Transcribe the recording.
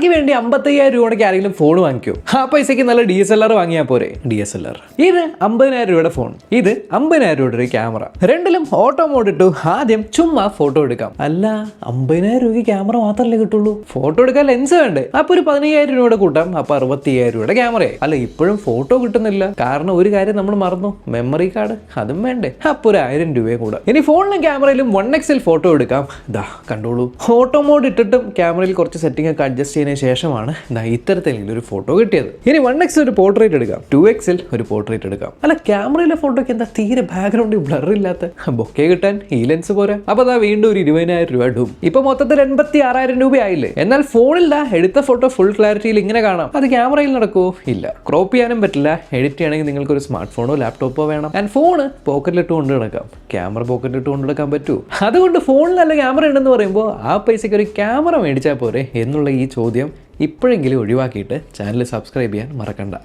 ക്യാമറയ്ക്ക് വേണ്ടി 55,000 രൂപയ്ക്ക് ആരെങ്കിലും ഫോൺ വാങ്ങിക്കോ? ആ പൈസയ്ക്ക് നല്ല DSLR വാങ്ങിയാൽ പോരെ? DSLR ഇത് 50,000 രൂപയുടെ ഫോൺ, ഇത് 50,000 രൂപയുടെ ക്യാമറ. രണ്ടിലും ഓട്ടോ മോഡ് ഇട്ടു. ആദ്യം ചുമ്മാ ഫോട്ടോ എടുക്കാം. അല്ല 50,000 രൂപയ്ക്ക് ക്യാമറ മാത്രമല്ലേ കിട്ടുള്ളൂ? ഫോട്ടോ എടുക്കാൻ ലെൻസ് വേണ്ടേ? അപ്പൊ ഒരു 15,000 രൂപയുടെ കൂട്ടാം. അപ്പൊ 65,000 രൂപയുടെ ക്യാമറയെ. അല്ല ഇപ്പോഴും ഫോട്ടോ കിട്ടുന്നില്ല. കാരണം ഒരു കാര്യം നമ്മൾ മറന്നു, മെമ്മറി കാർഡ് അതും വേണ്ടേ? അപ്പൊ ഒരു 1000 രൂപയെ കൂടെ. ഇനി ഫോണിലും ക്യാമറയിലും 1XL ഫോട്ടോ എടുക്കാം. ഇതാ കണ്ടോളൂ. ഓട്ടോ മോഡ് ഇട്ടിട്ടും ക്യാമറയിൽ കുറച്ച് സെറ്റിംഗ് ഒക്കെ അഡ്ജസ്റ്റ് ചെയ്തതിനു ശേഷമാണ് ഇത്തരത്തിൽ ഒരു ഫോട്ടോ കിട്ടിയത്. ഇനി 1XL ഒരു പോർട്രേറ്റ് എടുക്കാം, 2XL ഒരു പോർട്രേറ്റ് എടുക്കാം. അല്ല ക്യാമറയിലെ ഫോട്ടോക്ക് എന്താ തീരെ ബാക്ക്ഗ്രൗണ്ട് ബ്ലർ ഇല്ലാത്ത? ബൊക്കെ കിട്ടാൻ ഈ ലെൻസ് പോരാ. അപ്പൊ അതാ വീണ്ടും ഒരു 20,000 രൂപ ഡൂം. ഇപ്പൊ മൊത്തത്തിൽ 86,000 രൂപയായില്ലേ? എന്നാൽ ഫോണിൽ എടുത്ത ഫോട്ടോ ഫുൾ ക്ലാരിറ്റിയിൽ ഇങ്ങനെ കാണാം. അത് ക്യാമറയിൽ നടക്കുമോ? ഇല്ല. ക്രോപ്പ് ചെയ്യാനും പറ്റില്ല. എഡിറ്റ് ചെയ്യണമെങ്കിൽ നിങ്ങൾക്ക് ഒരു സ്മാർട്ട് ഫോണോ ലാപ്ടോപ്പോ വേണം. ആൻഡ് ഫോണ് പോക്കറ്റിലിട്ട് കൊണ്ട് നടക്കാം. ക്യാമറ പോക്കറ്റിലിട്ട് കൊണ്ട് നടക്കാൻ പറ്റൂ? അതുകൊണ്ട് ഫോണിൽ നല്ല ക്യാമറ ഉണ്ടെന്ന് പറയുമ്പോൾ ആ പൈസയ്ക്ക് ഒരു ക്യാമറ മേടിച്ചാൽ പോരെ എന്നുള്ള ഈ ചോദ്യം ഇപ്പോഴെങ്കിലും ഒഴിവാക്കിയിട്ട് ചാനൽ സബ്സ്ക്രൈബ് ചെയ്യാൻ മറക്കണ്ട.